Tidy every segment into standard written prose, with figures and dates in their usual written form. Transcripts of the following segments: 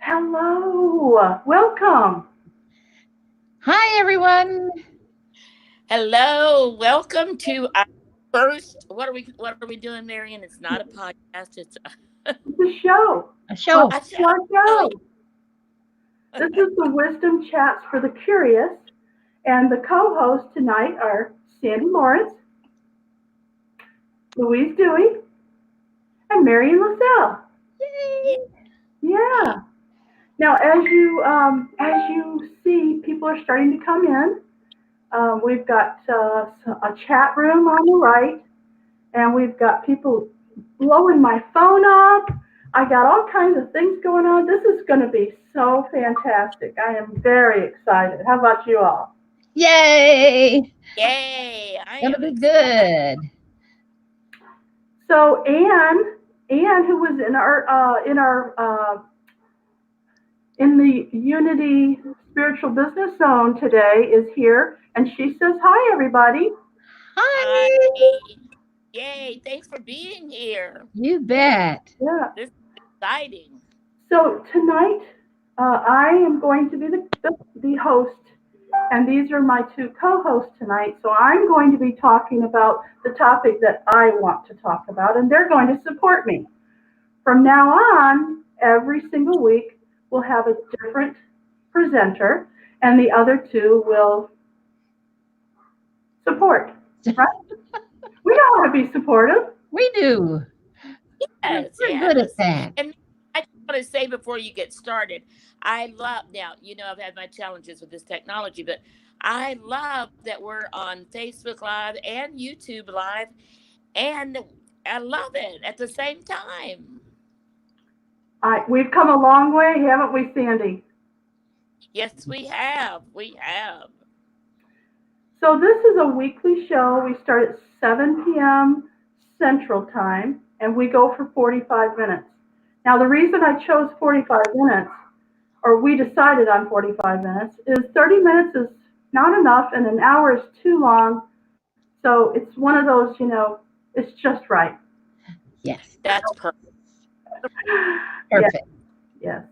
Hello, welcome. Hi, everyone. Hello, welcome to our first. What are we doing, Marion? It's not a podcast. It's It's a show. A Welcome show. a to our show. show. This is the Wisdom Chats for the Curious, and the co-hosts tonight are Sandy Lawrence, Louise Dewey, and Marion LaSalle. Yeah. Now, as you see, people are starting to come in. We've got a chat room on the right, and we've got people blowing my phone up. I got all kinds of things going on. This is going to be so fantastic. I am very excited. How about you all? Yay. Yay! I Gonna am be excited. good. So Anne, who was in the Unity Spiritual Business Zone today, is here, and she says hi, everybody. Hi. Hi! Yay! Thanks for being here. You bet. Yeah. This is exciting. So tonight, I am going to be the host, and these are my two co-hosts tonight. So I'm going to be talking about the topic that I want to talk about, and they're going to support me. From now on, every single week, we'll have a different presenter, and the other two will support. Right? We know how to be supportive. We do. Yes, We're good at yes. that. And I just want to say before you get started, I love now. I've had my challenges with this technology, but I love that we're on Facebook Live and YouTube Live, and I love it at the same time. We've come a long way, haven't we, Sandy? Yes, we have. We have. So this is a weekly show. We start at 7 p.m. Central Time, and we go for 45 minutes. Now, the reason I chose 45 minutes, or we decided on 45 minutes, is 30 minutes is not enough, and an hour is too long. So it's one of those, it's just right. Yes. That's perfect. Yes, Perfect. yes.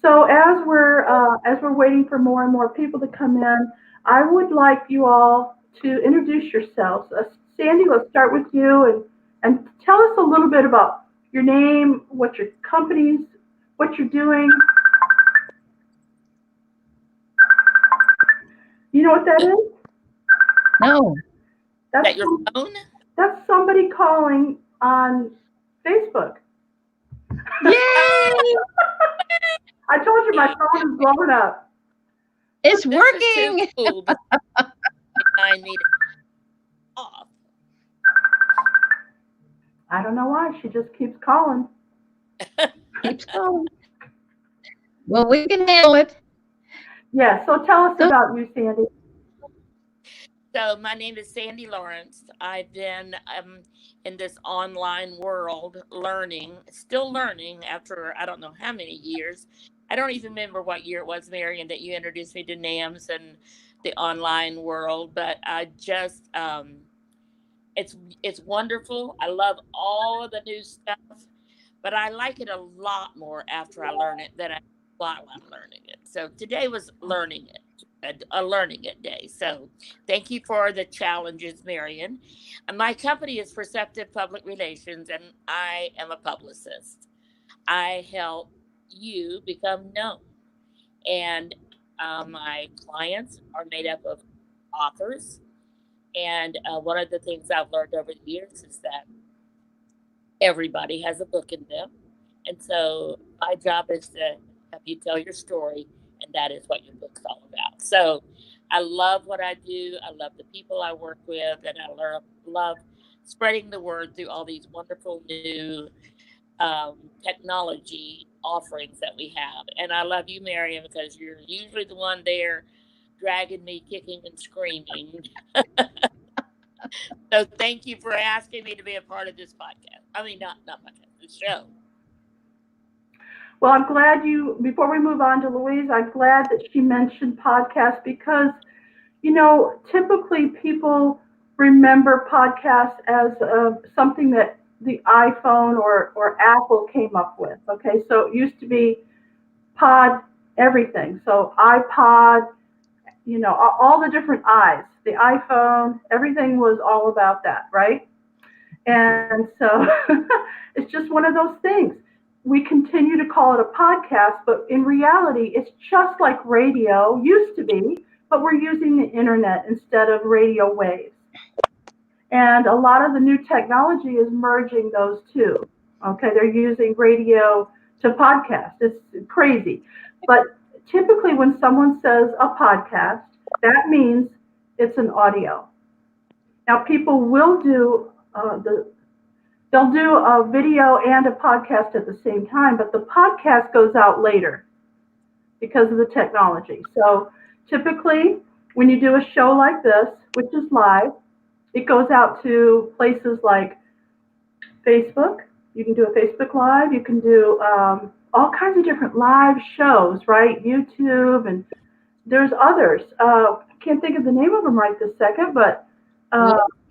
So as we're waiting for more and more people to come in, I would like you all to introduce yourselves. Sandy, let's start with you and tell us a little bit about your name, what your company's, what you're doing. You know what that is? No. Is That's that your phone? that's somebody calling on Facebook. Oh, Yay. I told you my phone is blowing up. It's this is too working. cool. But I need it off. I don't know why she just keeps calling. Keeps going. Well, we can handle it. Yeah, so tell us So, about you, Sandy. So my name is Sandy Lawrence. I've been in this online world learning, still learning after I don't know how many years. I don't even remember what year it was, Marion, that you introduced me to NAMS and the online world. But I just, it's wonderful. I love all of the new stuff, but I like it a lot more after I learn it than I while I'm learning it. So today was learning it, a learning it day. So thank you for the challenges, Marion. My company is Perceptive Public Relations, and I am a publicist. I help you become known, and my clients are made up of authors. And one of the things I've learned over the years is that everybody has a book in them. And so my job is to help you tell your story, and that is what your book's all about. So I love what I do. I love the people I work with, and love spreading the word through all these wonderful new technology offerings that we have. And I love you, Marion, because you're usually the one there dragging me kicking and screaming. So thank you for asking me to be a part of this podcast. I mean, not podcast, the show. Well, I'm glad before we move on to Louise, I'm glad that she mentioned podcasts because, typically people remember podcasts as something that the iPhone or Apple came up with. Okay, so it used to be pod everything. So iPod, all the different I's, the iPhone, everything was all about that, right? And so it's just one of those things. We continue to call it a podcast, but in reality, it's just like radio used to be, but we're using the internet instead of radio waves. And a lot of the new technology is merging those two. Okay, they're using radio to podcast. It's crazy. But typically when someone says a podcast, that means it's an audio. Now people will do they'll do a video and a podcast at the same time, but the podcast goes out later because of the technology. So typically when you do a show like this, which is live, it goes out to places like Facebook. You can do a Facebook Live. You can do all kinds of different live shows, right? YouTube, and there's others. I can't think of the name of them right this second, but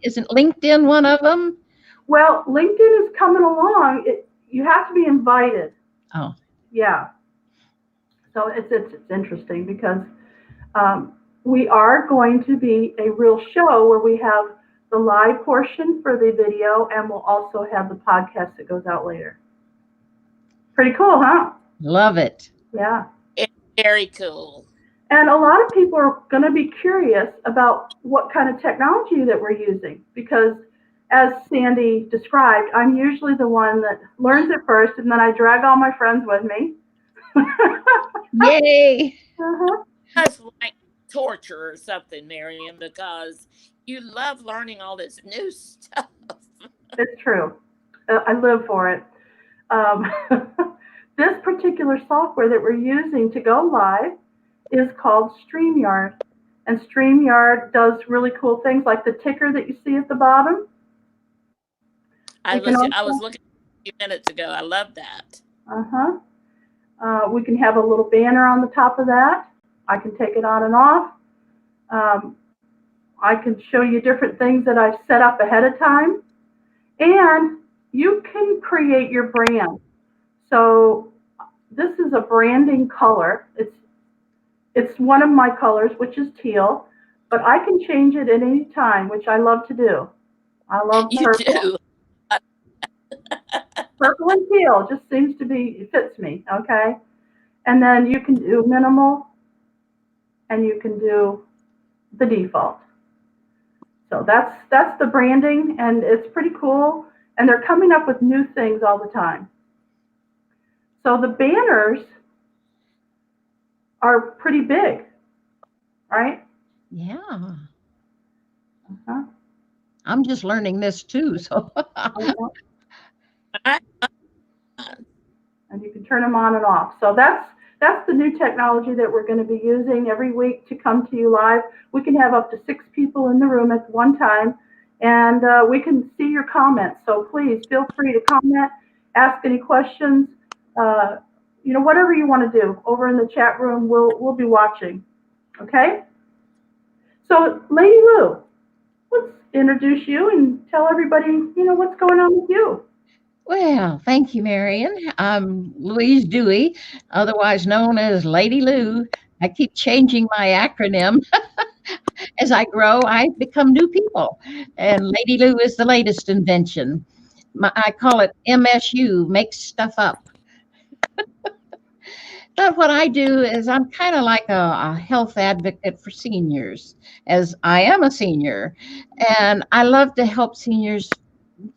isn't LinkedIn one of them? Well, LinkedIn is coming along. You have to be invited. Oh, yeah. So it's interesting because we are going to be a real show where we have the live portion for the video, and we'll also have the podcast that goes out later. Pretty cool, huh? Love it. Yeah. It's very cool. And a lot of people are going to be curious about what kind of technology that we're using because, as Sandy described, I'm usually the one that learns it first, and then I drag all my friends with me. Yay. Uh-huh. That's like torture or something, Miriam, because you love learning all this new stuff. It's true. I live for it. This particular software that we're using to go live is called StreamYard. And StreamYard does really cool things like the ticker that you see at the bottom. I was looking a few minutes ago. I love that. We can have a little banner on the top of that. I can take it on and off. I can show you different things that I've set up ahead of time. And you can create your brand. So this is a branding color. It's one of my colors, which is teal, but I can change it at any time, which I love to do. I love purple. You do. Purple and teal just seems to be, it fits me, okay? And then you can do minimal, and you can do the default. So that's the branding, and it's pretty cool. And they're coming up with new things all the time. So the banners are pretty big, right? Yeah. Uh-huh. I'm just learning this too. So. And you can turn them on and off. So that's the new technology that we're going to be using every week to come to you live. We can have up to 6 people in the room at one time, and we can see your comments. So please feel free to comment, ask any questions, whatever you want to do over in the chat room. We'll be watching. Okay. So Lady Lou, let's introduce you and tell everybody, what's going on with you. Well, thank you, Marion. I'm Louise Dewey, otherwise known as Lady Lou. I keep changing my acronym. As I grow, I become new people. And Lady Lou is the latest invention. I call it MSU, make stuff up. But what I do is I'm kind of like a health advocate for seniors, as I am a senior. And I love to help seniors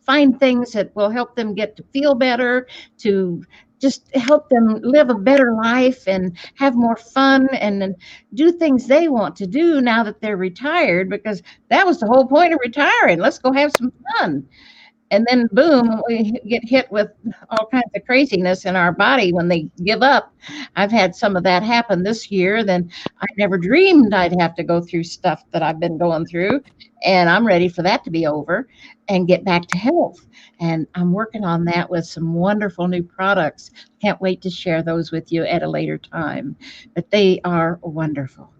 find things that will help them get to feel better, to just help them live a better life and have more fun and do things they want to do now that they're retired, because that was the whole point of retiring. Let's go have some fun. And then boom, we get hit with all kinds of craziness in our body when they give up. I've had some of that happen this year. Then I never dreamed I'd have to go through stuff that I've been going through. And I'm ready for that to be over and get back to health. And I'm working on that with some wonderful new products. Can't wait to share those with you at a later time. But they are wonderful.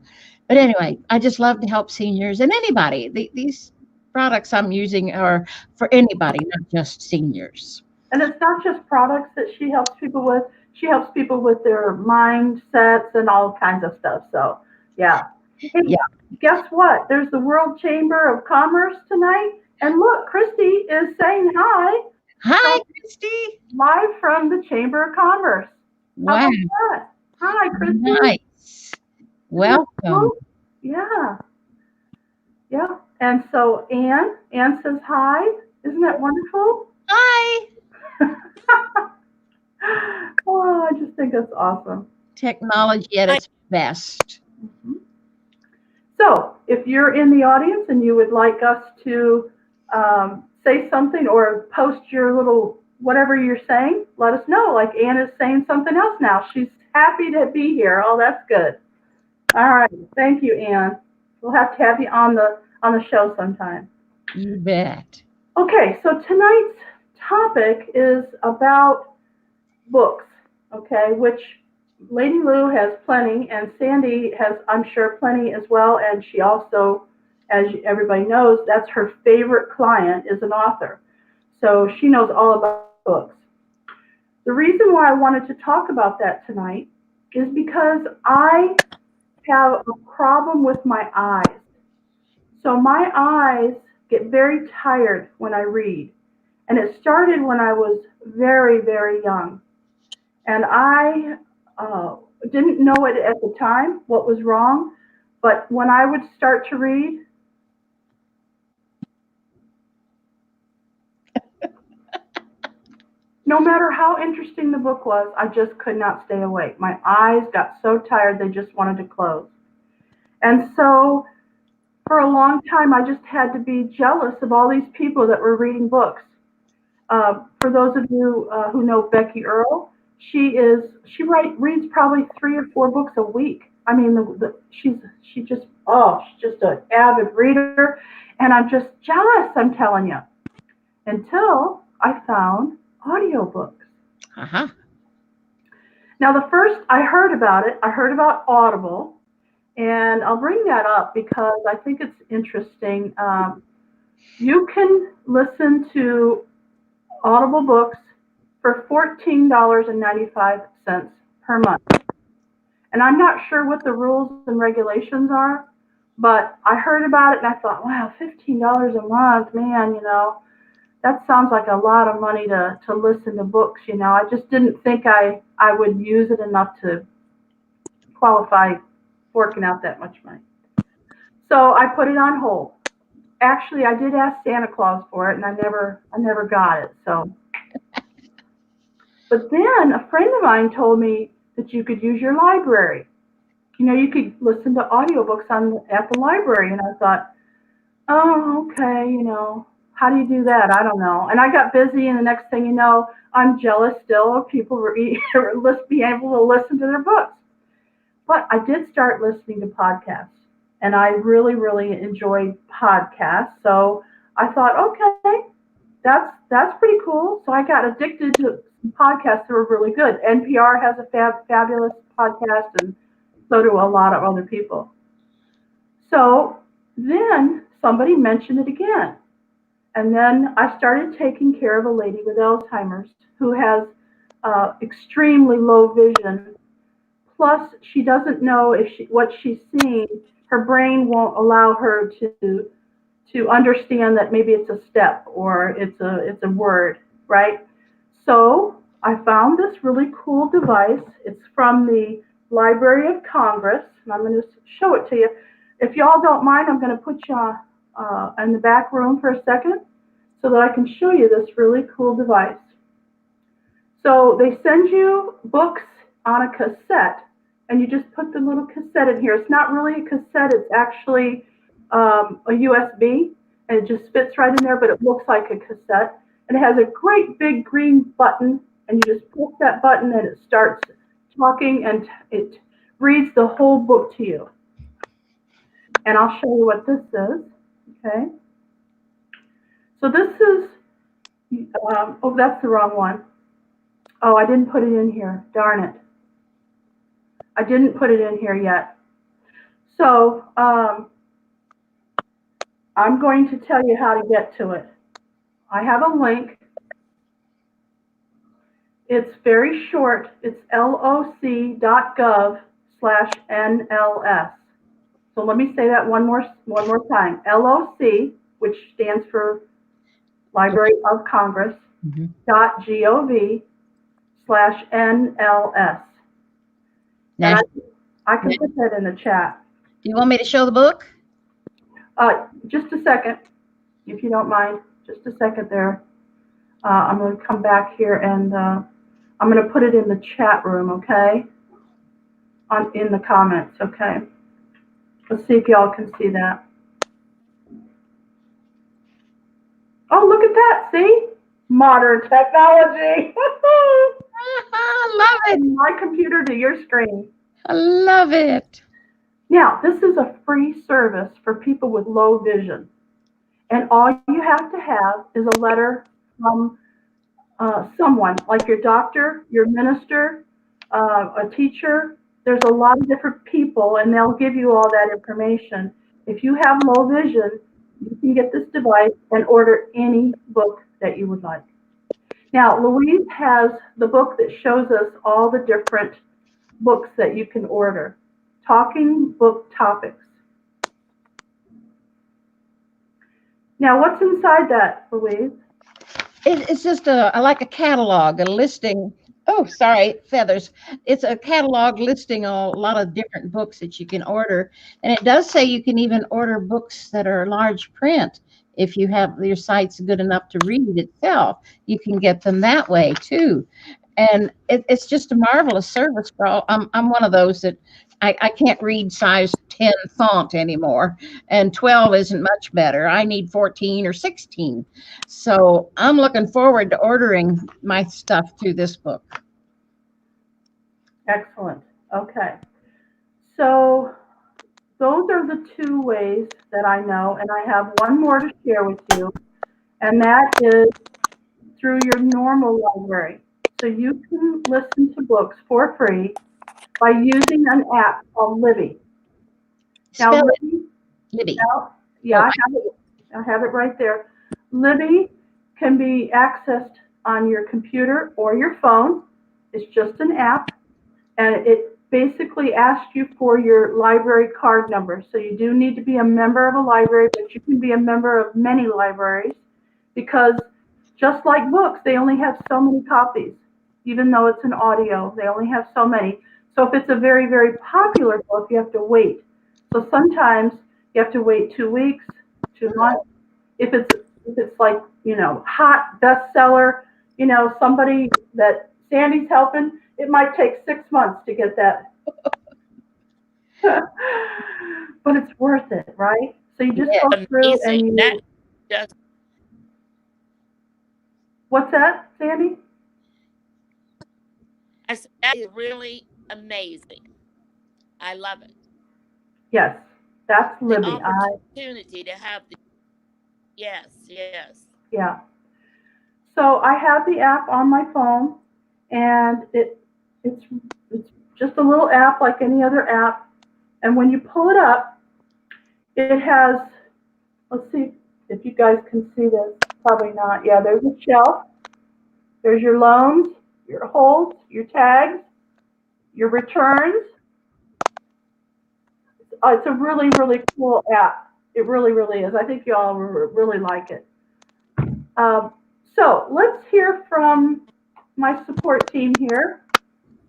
But anyway, I just love to help seniors and anybody. These products I'm using are for anybody, not just seniors. And it's not just products that she helps people with. she helps people with their mindsets and all kinds of stuff. So, yeah. Hey, Yeah. guess what? There's the World Chamber of Commerce tonight. And look, Christy is saying hi Hi, from, Christy. live from the Chamber of Commerce. How Wow, about that? Hi, Christy. nice. Welcome. Yeah, yeah. And so Anne says hi. Isn't that wonderful? Hi. Oh, I just think that's awesome. Technology at its best. So, if you're in the audience and you would like us to say something or post your little whatever you're saying, let us know. Like Anne is saying something else now. She's happy to be here. Oh, that's good. All right. Thank you, Anne. We'll have to have you on the show sometime. You bet. Okay, so tonight's topic is about books, okay, which Lady Lou has plenty, and Sandy has, I'm sure, plenty as well. And she also, as everybody knows, that's her favorite client is an author. So she knows all about books. The reason why I wanted to talk about that tonight is because I have a problem with my eyes. So my eyes get very tired when I read. And it started when I was very, very young. And I didn't know it at the time, what was wrong. But when I would start to read, no matter how interesting the book was, I just could not stay awake. My eyes got so tired, they just wanted to close. And so for a long time, I just had to be jealous of all these people that were reading books. For those of you who know Becky Earl, reads probably 3 or 4 books a week. I mean, she's just an avid reader, and I'm just jealous. I'm telling you. Until I found audiobooks. Uh-huh. Now, the first I heard about it, I heard about Audible, and I'll bring that up because I think it's interesting. You can listen to Audible books for $14.95 per month. And I'm not sure what the rules and regulations are, but I heard about it and I thought, wow, $15 a month, man, that sounds like a lot of money to listen to books. I just didn't think I would use it enough to qualify forking out that much money. So I put it on hold. Actually, I did ask Santa Claus for it, and I never got it. So, but then a friend of mine told me that you could use your library. You could listen to audiobooks at the library, and I thought, oh, okay, how do you do that? I don't know. And I got busy, and the next thing you know, I'm jealous still of people being able to listen to their books. But I did start listening to podcasts, and I really, really enjoy podcasts. So I thought, okay, that's pretty cool. So I got addicted to podcasts that were really good. NPR has a fabulous podcast, and so do a lot of other people. So then somebody mentioned it again. And then I started taking care of a lady with Alzheimer's who has extremely low vision. Plus, she doesn't know what she's seeing. Her brain won't allow her to understand that maybe it's a step or it's a word, right? So I found this really cool device. It's from the Library of Congress, and I'm going to show it to you. If y'all don't mind, I'm going to put you in the back room for a second so that I can show you this really cool device. So they send you books on a cassette, and you just put the little cassette in here. It's not really a cassette, it's actually a USB, and it just fits right in there, but it looks like a cassette. And it has a great big green button, and you just press that button and it starts talking, and it reads the whole book to you. And I'll show you what this is, okay? So this is, oh, that's the wrong one. Oh, I didn't put it in here, darn it. I didn't put it in here yet. So I'm going to tell you how to get to it. I have a link. It's very short. It's loc.gov/NLS. So let me say that one more time. LOC, which stands for Library of Congress, Mhm. .gov/NLS. And Now, I can put that in the chat. do you want me to show the book? Just a second, if you don't mind. Just a second there. I'm going to come back here and I'm going to put it in the chat room, okay? In the comments, okay? Let's see if y'all can see that. Oh, look at that, see? Modern technology. I love it. From my computer to your screen. I love it. Now, this is a free service for people with low vision. And all you have to have is a letter from someone, like your doctor, your minister, a teacher. There's a lot of different people, and they'll give you all that information. If you have low vision, you can get this device and order any book that you would like. Now, Louise has the book that shows us all the different books that you can order. Talking Book Topics. Now, what's inside that, Louise? It's just like a catalog, a listing. Oh, sorry, feathers. It's a catalog listing a lot of different books that you can order. And it does say you can even order books that are large print. If you have your site's good enough to read itself, you can get them that way too. And it's just a marvelous service, girl. I'm one of those that I can't read size 10 font anymore, and 12 isn't much better. I need 14 or 16. So I'm looking forward to ordering my stuff through this book. Excellent. Okay. So those are the two ways that I know, and I have one more to share with you, and that is through your normal library. So you can listen to books for free by using an app called Libby. Now, Spell it, Libby, Libby. yeah, I have it right there. Libby can be accessed on your computer or your phone. It's just an app, and it basically asks you for your library card number. So you do need to be a member of a library, but you can be a member of many libraries, because just like books, they only have so many copies. Even though it's an audio, they only have so many. So if it's a very, very popular book, you have to wait. So sometimes you have to wait 2 weeks, 2 months. If it's like, hot bestseller, somebody that Sandy's helping, it might take 6 months to get that. But it's worth it, right? So you just go through and you. What's that, Sandy? I said, that is really amazing. I love it. Yes, that's Libby. The opportunity to have the, yes. Yeah. So I have the app on my phone, and it's just a little app like any other app. And when you pull it up, it has, let's see if you guys can see this. Probably not. Yeah, there's a shelf. There's your loans, your holds, your tags, your returns. It's a really, really cool app. It really, really is. I think you all really like it. So let's hear from my support team here.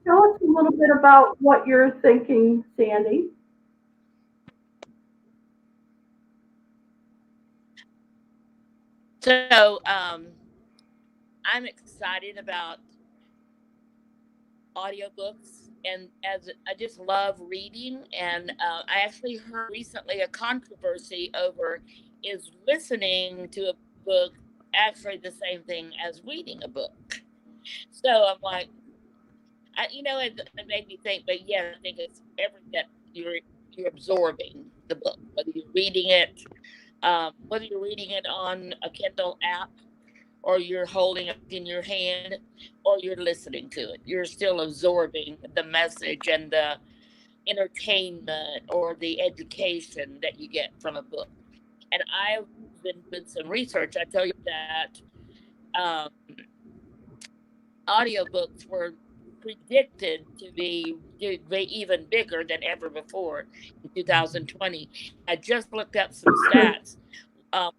Tell us a little bit about what you're thinking, Sandy. So I'm excited about audiobooks, and as I just love reading, and I actually heard recently a controversy over, is listening to a book actually the same thing as reading a book? So I'm like, it made me think, but yeah, I think it's every step you're absorbing the book, whether you're reading it on a Kindle app, or you're holding it in your hand, or you're listening to it. You're still absorbing the message and the entertainment or the education that you get from a book. And I've been doing some research. I tell you that audiobooks were predicted to be even bigger than ever before in 2020. I just looked up some stats, um,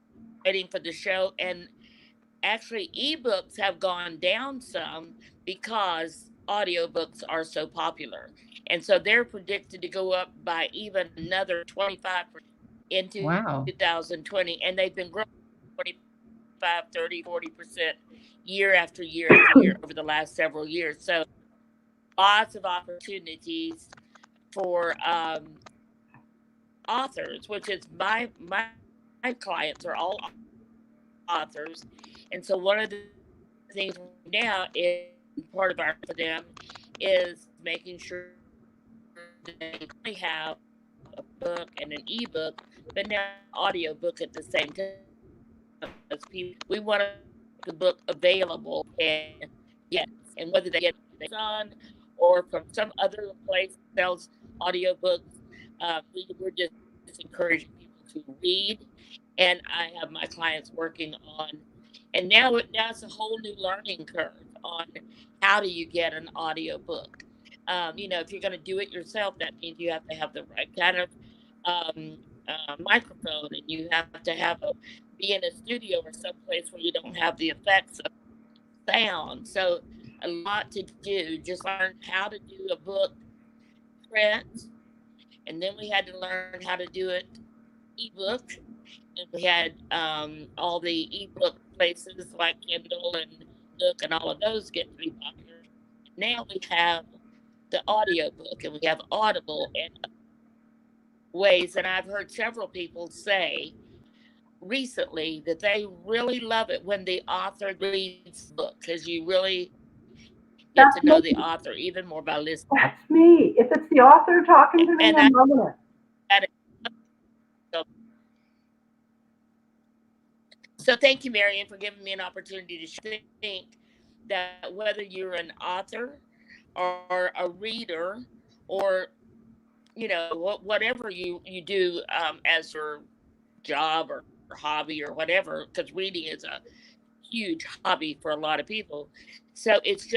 waiting for the show, and actually ebooks have gone down some because audiobooks are so popular. And so they're predicted to go up by even another 25% in Wow. 2020. And they've been growing 25, 30, 40% year after year after year over the last several years. So lots of opportunities for authors, which is my clients are all authors. And so one of the things now is part of our for them is making sure they only have a book and an ebook, but now audio book at the same time. We want the book available and yes, and whether they get it on or from some other place that sells audiobooks, we're just encouraging people to read. And I have my clients working on, and now it's a whole new learning curve on how do you get an audiobook. If you're going to do it yourself, that means you have to have the right kind of um, microphone, and you have to be in a studio or someplace where you don't have the effects of sound. So a lot to do. Just learn how to do a book print, and then we had to learn how to do it ebook, and we had all the ebook places like Kindle and Nook and all of those get to be popular. Now we have the audio book, and we have Audible and ways. And I've heard several people say recently that they really love it when the author reads the book because you really get That's to know me. the author even more by listening. That's me. If it's the author talking to me, And I'm loving it. So thank you, Marian, for giving me an opportunity to think that whether you're an author or a reader or whatever you do as your job or hobby or whatever, because reading is a huge hobby for a lot of people. So it's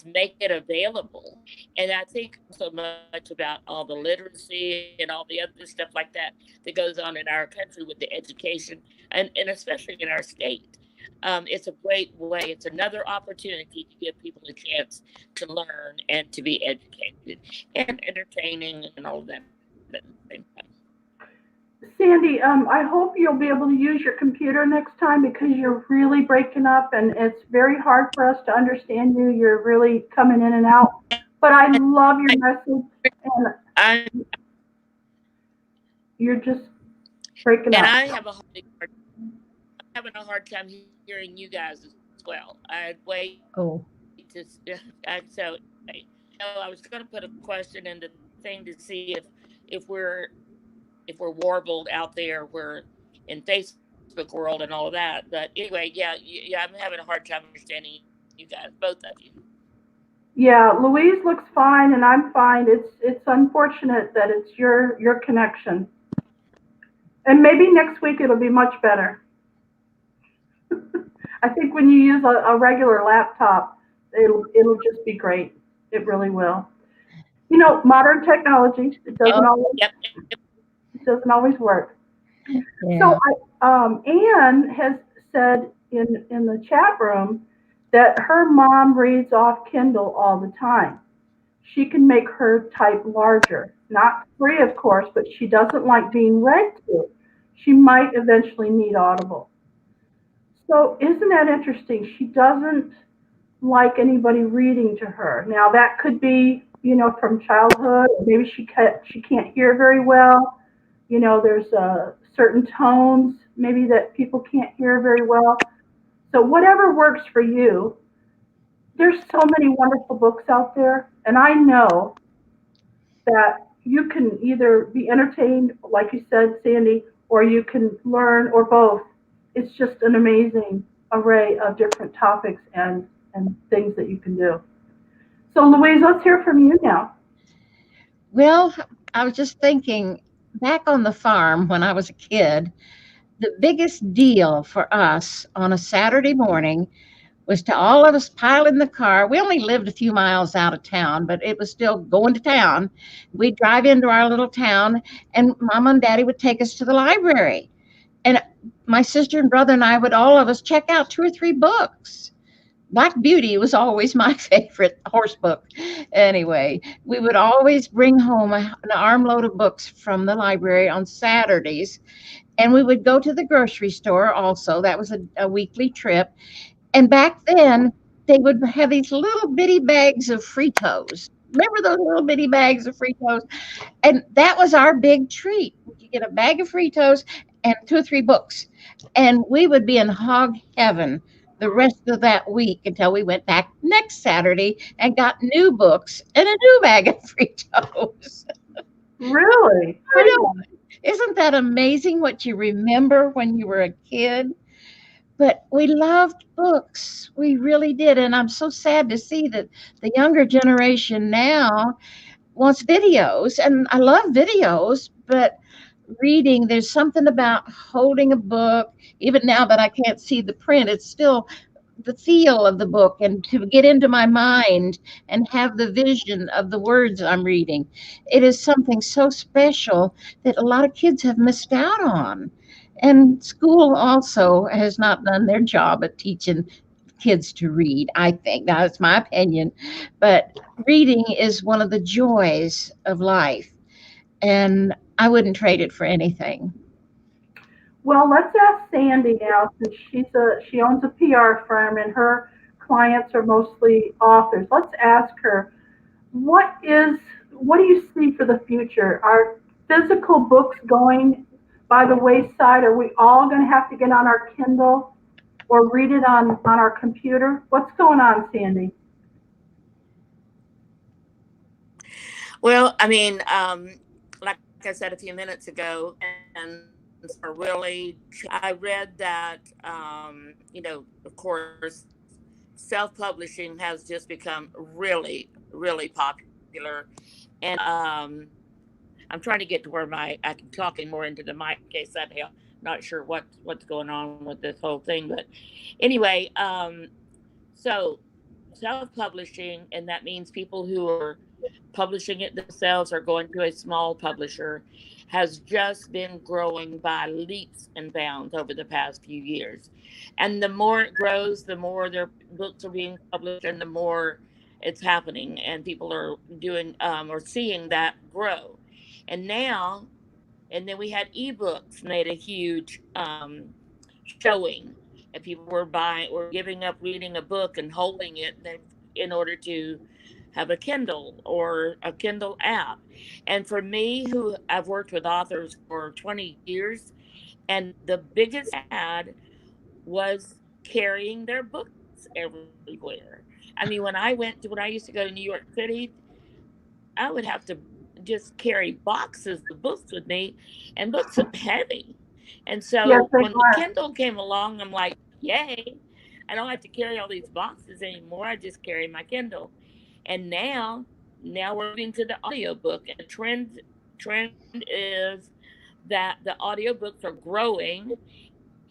make it available. And I think so much about all the literacy and all the other stuff like that goes on in our country with the education and especially in our state. It's a great way. It's another opportunity to give people a chance to learn and to be educated and entertaining and all of that at the same time. Sandy, I hope you'll be able to use your computer next time because you're really breaking up and it's very hard for us to understand you. You're really coming in and out. But I love your message and I'm you're just breaking and up. I have having a hard time hearing you guys as well. I'd wait Oh, to so I was going to put a question in the thing to see if we're warbled out there. We're in Facebook world and all of that. But anyway, yeah, I'm having a hard time understanding you guys, both of you. Yeah, Louise looks fine and I'm fine. It's unfortunate that it's your connection. And maybe next week it'll be much better. I think when you use a regular laptop, it'll just be great. It really will. You know, modern technology, it doesn't always Yep. it doesn't always work. yeah. So Anne has said in the chat room that her mom reads off Kindle all the time. She can make her type larger. Not free, of course, but she doesn't like being read to. She might eventually need Audible. So isn't that interesting? She doesn't like anybody reading to her. Now that could be, from childhood, or maybe she can't hear very well. There's certain tones maybe that people can't hear very well. So whatever works for you. There's so many wonderful books out there, and I know that you can either be entertained, like you said, Sandy, or you can learn, or both. It's just an amazing array of different topics and things that you can do. So, Louise, let's hear from you now. Well, I was just thinking back on the farm when I was a kid, the biggest deal for us on a Saturday morning was to all of us pile in the car. We only lived a few miles out of town, but it was still going to town. We'd drive into our little town, and Mama and Daddy would take us to the library. And my sister and brother and I would all of us check out 2 or 3 books. Black Beauty was always my favorite horse book. Anyway, we would always bring home an armload of books from the library on Saturdays, and we would go to the grocery store also. That was a weekly trip. And back then, they would have these little bitty bags of Fritos. Remember those little bitty bags of Fritos? And that was our big treat. You get a bag of Fritos and 2 or 3 books. And we would be in hog heaven the rest of that week until we went back next Saturday and got new books and a new bag of Fritos. Really? I know. Isn't that amazing what you remember when you were a kid? But we loved books. We really did. And I'm so sad to see that the younger generation now wants videos. And I love videos, but reading, there's something about holding a book. Even now that I can't see the print, it's still the feel of the book and to get into my mind and have the vision of the words I'm reading. It is something so special that a lot of kids have missed out on. And school also has not done their job at teaching kids to read, I think. Now, that's my opinion. But reading is one of the joys of life. And I wouldn't trade it for anything. Well, let's ask Sandy now, since she owns a PR firm and her clients are mostly authors. Let's ask her, what do you see for the future? Are physical books going by the wayside? Are we all going to have to get on our Kindle or read it on our computer? What's going on, Sandy? Well, I mean, like I said a few minutes ago, and really, I read that, of course, self-publishing has just become really, really popular. And I'm trying to get to where I can talking more into the mic in case that helps. Not sure what's going on with this whole thing, but anyway, so self-publishing, and that means people who are publishing it themselves or going to a small publisher, has just been growing by leaps and bounds over the past few years. And the more it grows, the more their books are being published and the more it's happening, and people are doing or seeing that grow. And now, and then we had ebooks made a huge showing, and people were buying or giving up reading a book and holding it in order to have a Kindle or a Kindle app. And for me, who I've worked with authors for 20 years, and the biggest ad was carrying their books everywhere. I mean, when I used to go to New York City, I would have to just carry boxes of books with me, and books are heavy. And Yes, so they when the are. Kindle came along, I'm like, yay, I don't have to carry all these boxes anymore. I just carry my Kindle. And now we're moving to the audiobook. And the trend is that the audiobooks are growing,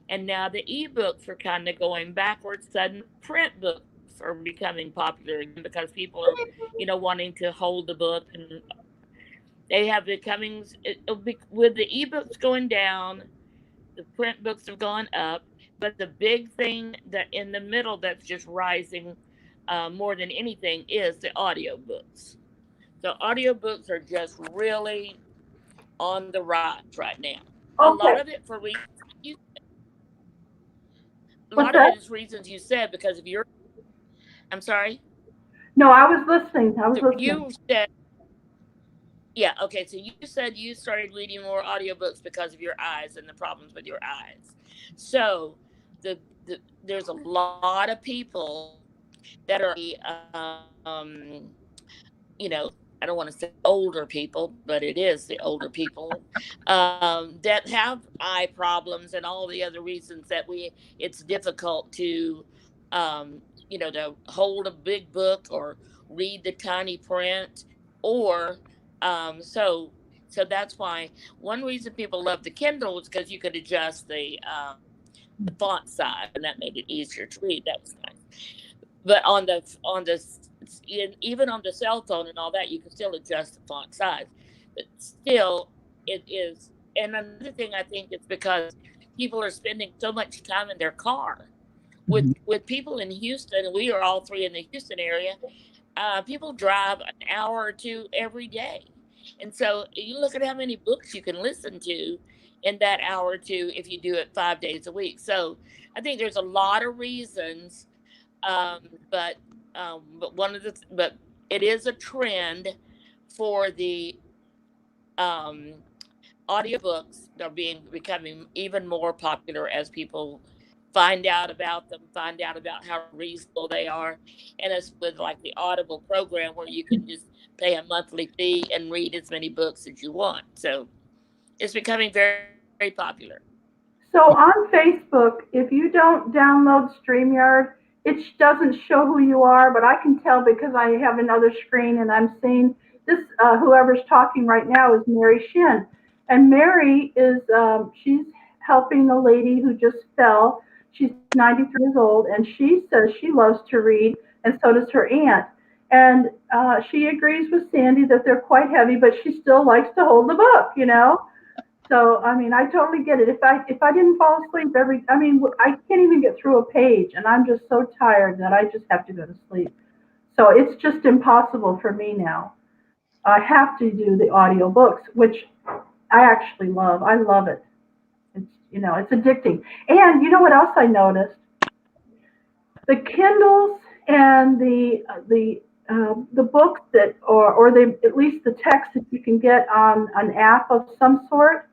and now the ebooks are kind of going backwards. Sudden print books are becoming popular again because people are, wanting to hold the book, and they have becoming. It'll be, with the ebooks going down, the print books have gone up, but the big thing that in the middle that's just rising more than anything is the audiobooks. So audiobooks are just really on the rise right now. A lot Okay. of it for reasons you, a What's lot of that? it is reasons you said because of your. I'm sorry. No, I was listening. I was So listening. you said, yeah, okay. So you said you started reading more audiobooks because of your eyes and the problems with your eyes. So there's a lot of people that are, you know, I don't want to say older people, but it is the older people that have eye problems and all the other reasons that it's difficult to, to hold a big book or read the tiny print, or so that's why one reason people love the Kindle is because you could adjust the font size, and that made it easier to read. That was nice. But even on the cell phone and all that, you can still adjust the font size. But still, it is. And another thing I think is because people are spending so much time in their car. With people in Houston, we are all three in the Houston area. People drive an hour or two every day, and so you look at how many books you can listen to in that hour or two if you do it 5 days a week. So I think there's a lot of reasons, um, but but it is a trend for the um, audiobooks. They're becoming even more popular as people find out about them, find out about how reasonable they are. And it's with like the Audible program where you can just pay a monthly fee and read as many books as you want. So it's becoming very, very popular. So on Facebook, if you don't download StreamYard, it doesn't show who you are, but I can tell because I have another screen and I'm seeing this, whoever's talking right now is Mary Shin. And Mary is, she's helping a lady who just fell. She's 93 years old and she says she loves to read and so does her aunt. And she agrees with Sandy that they're quite heavy, but she still likes to hold the book, you know? So, I mean, I totally get it. If I didn't fall asleep I can't even get through a page, and I'm just so tired that I just have to go to sleep. So it's just impossible for me now. I have to do the audio books, which I actually love. I love it. It's addicting. And you know what else I noticed? The Kindles and the books or at least the text that you can get on an app of some sort.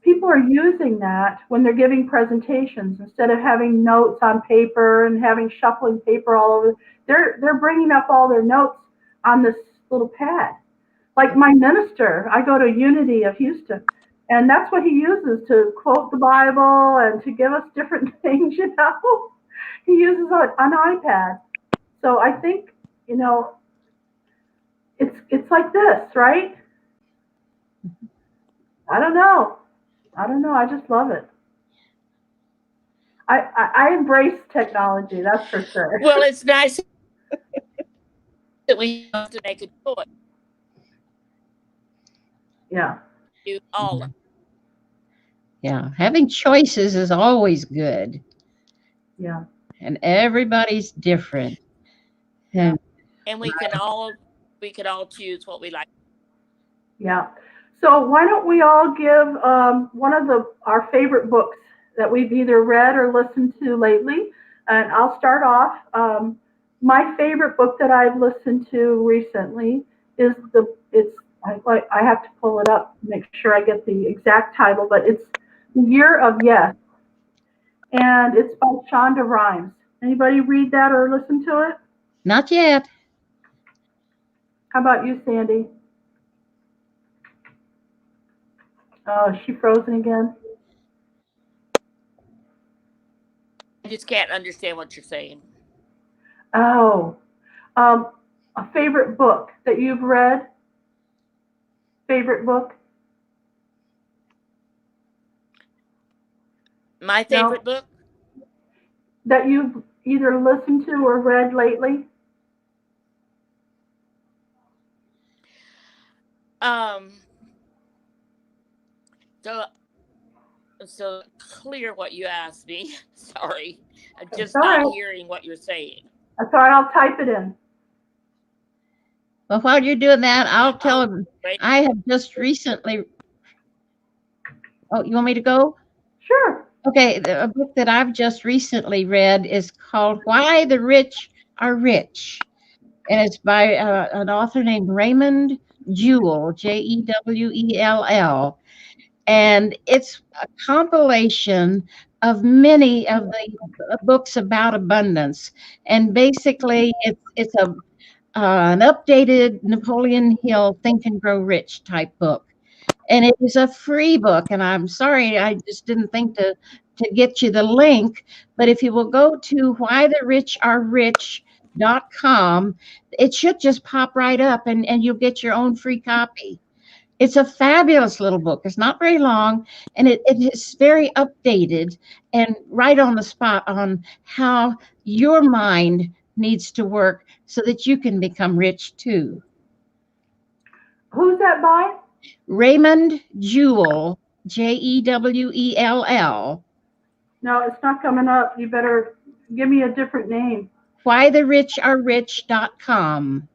People are using that when they're giving presentations instead of having notes on paper and having shuffling paper all over. They're bringing up all their notes on this little pad. Like my minister, I go to Unity of Houston, and that's what he uses to quote the Bible and to give us different things. He uses an iPad. So I think it's like this, right? I don't know. I just love it. I embrace technology, that's for sure. Well, it's nice that we have to make a choice. Yeah. Do all of it. Yeah, having choices is always good, Yeah. and everybody's different. And And we could all choose what we like. Yeah. So why don't we all give one of our favorite books that we've either read or listened to lately? And I'll start off. My favorite book that I've listened to recently is I have to pull it up to make sure I get the exact title, but it's The Year of Yes, and it's by Shonda Rhimes. Anybody read that or listen to it? not yet. How about you, Sandy? Oh, is she frozen again? I just can't understand what you're saying. Oh, a favorite book that you've read? Favorite book? My favorite book? That you've either listened to or read lately? So clear what you asked me. Sorry. I'm just all not right. hearing what you're saying. That's all right, I'll type it in. Well, while you're doing that, I'll tell them Right. I have just recently. Oh, you want me to go? Sure. Okay, a book that I've just recently read is called Why the Rich Are Rich. And it's by an author named Raymond Jewell, Jewell. And it's a compilation of many of the books about abundance. And basically, it's an updated Napoleon Hill Think and Grow Rich type book. And it is a free book. And I'm sorry, I just didn't think to get you the link. But if you will go to whythericharerich.com, it should just pop right up and you'll get your own free copy. It's a fabulous little book. It's not very long, and it is very updated and right on the spot on how your mind needs to work so that you can become rich too. Who's that by? Raymond Jewell, Jewell. No, it's not coming up. You better give me a different name. WhyTheRichAreRich.com.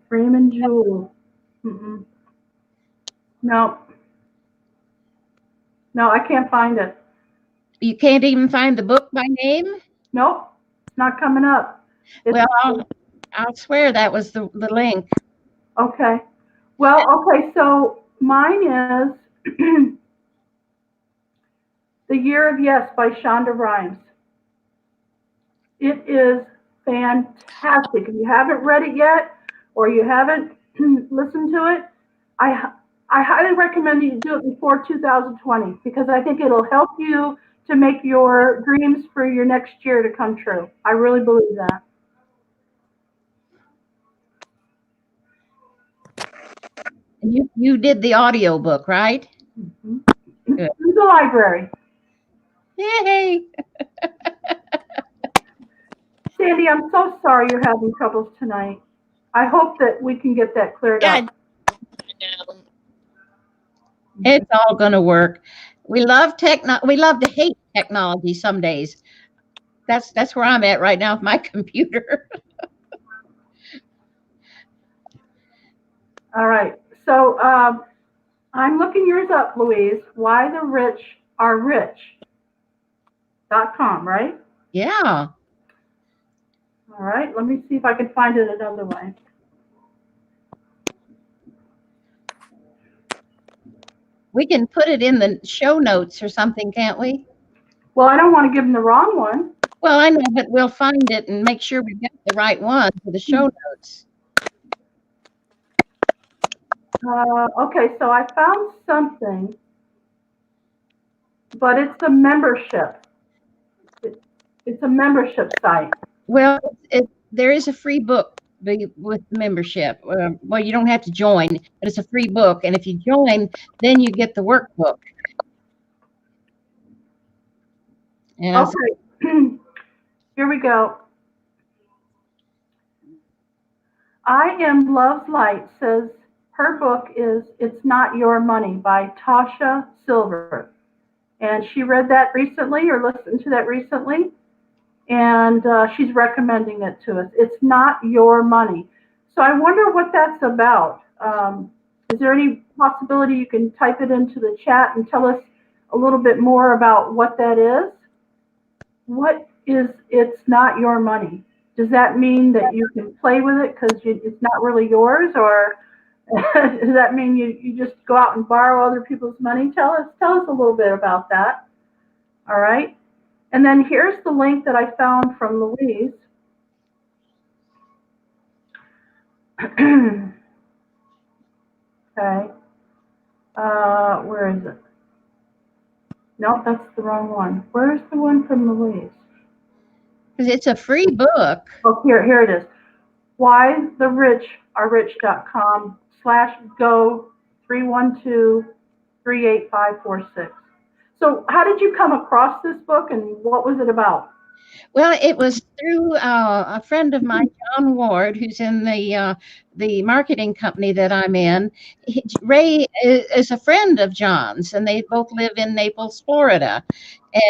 Raymond Jewell. Mm-mm. No. No, I can't find it. You can't even find the book by name? Nope. It's not coming up. It's, Well, I'll swear that was the link. okay. Well, okay, so mine is The Year of Yes by Shonda Rhimes. It is fantastic. If you haven't read it yet or you haven't listened to it, I highly recommend you do it before 2020 because I think it'll help you to make your dreams for your next year to come true. I really believe that. And you did the audio book, right? Mm-hmm. Good. In the library. Yay! Sandy, I'm so sorry you're having troubles tonight. I hope that we can get that cleared Yeah, up. It's all going to work. We love we love to hate technology some days. That's where I'm at right now with my computer. All right. So I'm looking yours up, Louise. WhyTheRichAreRich.com, right? Yeah. All right. Let me see if I can find it another way. We can put it in the show notes or something, can't we? Well, I don't want to give them the wrong one. Well, I know, but we'll find it and make sure we get the right one for the show notes. Okay, so I found something, but it's a membership. It's a membership site. Well, there is a free book with membership. Well, you don't have to join, but it's a free book. And if you join, then you get the workbook. And okay, here we go. I Am Love's Light says her book is It's Not Your Money by Tasha Silver. And she read that recently or listened to that recently. And she's recommending it to us. It's Not Your Money. So I wonder what that's about. Is there any possibility you can type it into the chat and tell us a little bit more about what that is? What is It's Not Your Money? Does that mean that you can play with it because it's not really yours, or does that mean you just go out and borrow other people's money? Tell us a little bit about that. All right. And then here's the link that I found from Louise. Okay. Where is it? No, that's the wrong one. Where's the one from Louise? because it's a free book. Oh, here it is. WhyTheRichAreRich.com/go 312-38546. So how did you come across this book and what was it about? Well, it was through a friend of mine, John Ward, who's in the marketing company that I'm in. Ray is a friend of John's, and they both live in Naples, Florida.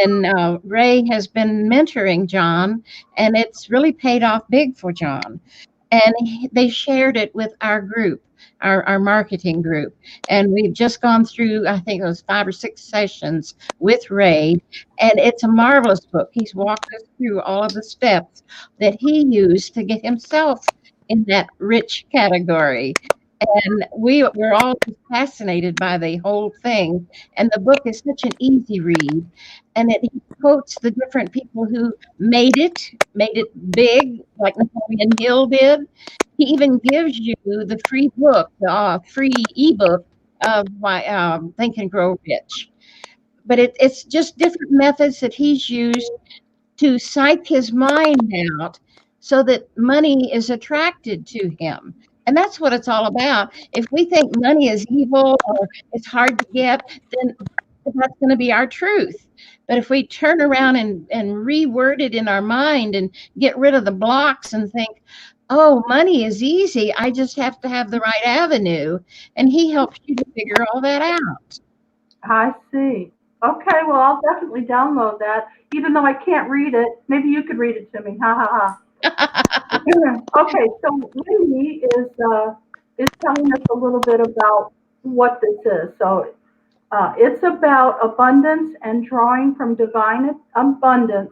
And Ray has been mentoring John, and it's really paid off big for John. And they shared it with our group, our marketing group. And we've just gone through, I think it was 5 or 6 sessions with Ray. And it's a marvelous book. He's walked us through all of the steps that he used to get himself in that rich category. And we're all just fascinated by the whole thing. And the book is such an easy read. And he quotes the different people who made it big, like Napoleon Hill did. He even gives you the free book, the free ebook of Think and Grow Rich. But it's just different methods that he's used to psych his mind out so that money is attracted to him. And that's what it's all about. If we think money is evil or it's hard to get, then that's going to be our truth. But if we turn around and reword it in our mind and get rid of the blocks and think, oh, money is easy, I just have to have the right avenue. And he helps you to figure all that out. I see. Okay, well, I'll definitely download that, even though I can't read it. Maybe you could read it to me. Ha ha ha. Okay, so Wendy is telling us a little bit about what this is. So it's about abundance and drawing from divine abundance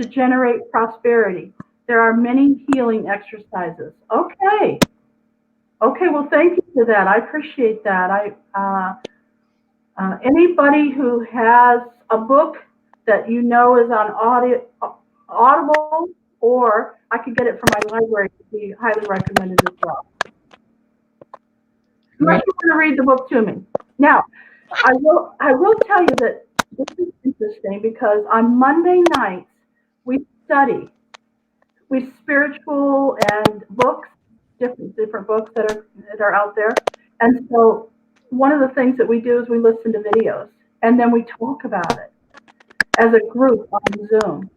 to generate prosperity. There are many healing exercises. Okay. Okay, well, thank you for that. I appreciate that. Anybody who has a book that you know is on Audible, or I could get it from my library, would be highly recommended as well. Unless you want to read the book to me. Now, I will tell you that this is interesting because on Monday nights we study. We spiritual and books, different books that are out there. And so one of the things that we do is we listen to videos and then we talk about it as a group on Zoom.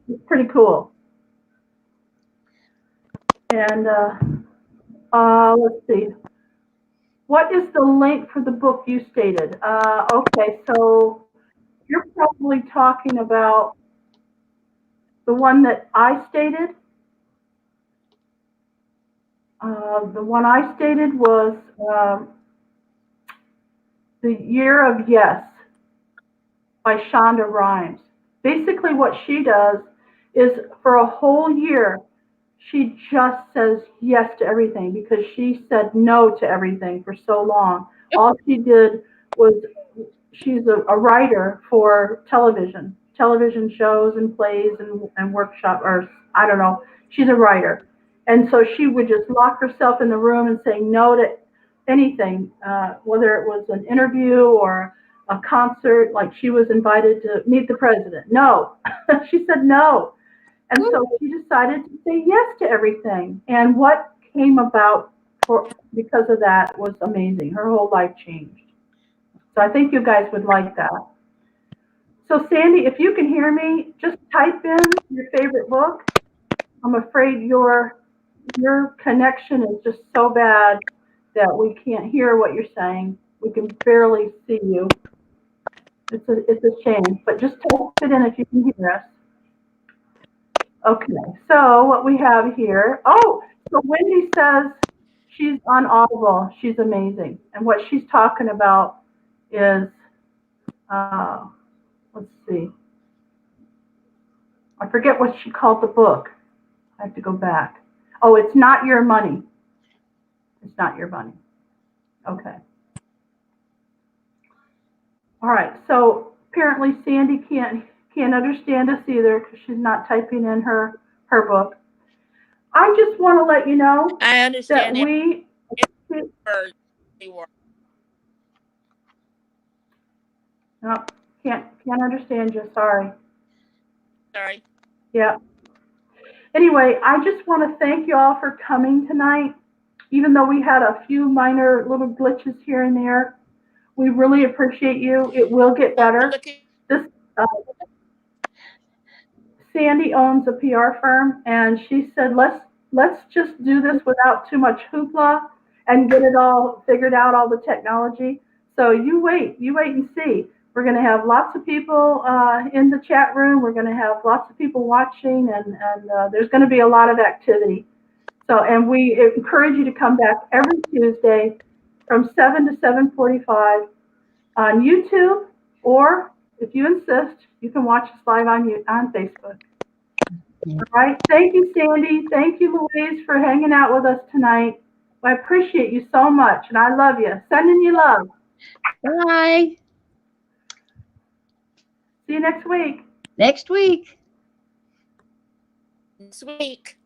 It's pretty cool. And let's see. What is the link for the book you stated? Okay, so you're probably talking about the one that I stated. The one I stated was The Year of Yes by Shonda Rhimes. Basically what she does is for a whole year, she just says yes to everything because she said no to everything for so long. All she did was, she's a writer for television shows and plays and workshop, or I don't know, she's a writer. And so she would just lock herself in the room and say no to anything, whether it was an interview or a concert, like she was invited to meet the president. No, she said no. And so she decided to say yes to everything. And what came about because of that was amazing. Her whole life changed. So I think you guys would like that. So Sandy, if you can hear me, just type in your favorite book. I'm afraid your connection is just so bad that we can't hear what you're saying. We can barely see you. It's a shame, but just type it in if you can hear us. Okay, so what we have here, oh, so Wendy says she's on Audible. She's amazing. And what she's talking about is, let's see. I forget what she called the book. I have to go back. Oh, It's Not Your Money. It's Not Your Money. Okay. All right, so apparently Sandy can't understand us either because she's not typing in her book. I just want to let you know I understand that we no, can't understand you. Sorry. Yeah. Anyway, I just want to thank you all for coming tonight. Even though we had a few minor little glitches here and there, we really appreciate you. It will get better. This Sandy owns a PR firm, and she said, let's just do this without too much hoopla and get it all figured out, all the technology. So you wait and see. We're going to have lots of people in the chat room. We're going to have lots of people watching, and there's going to be a lot of activity. So, and we encourage you to come back every Tuesday from 7 to 7:45 on YouTube, or if you insist, you can watch us live on Facebook. All right. Thank you, Sandy. Thank you, Louise, for hanging out with us tonight. I appreciate you so much, and I love you. Sending you love. Bye. See you next week. Next week. Next week.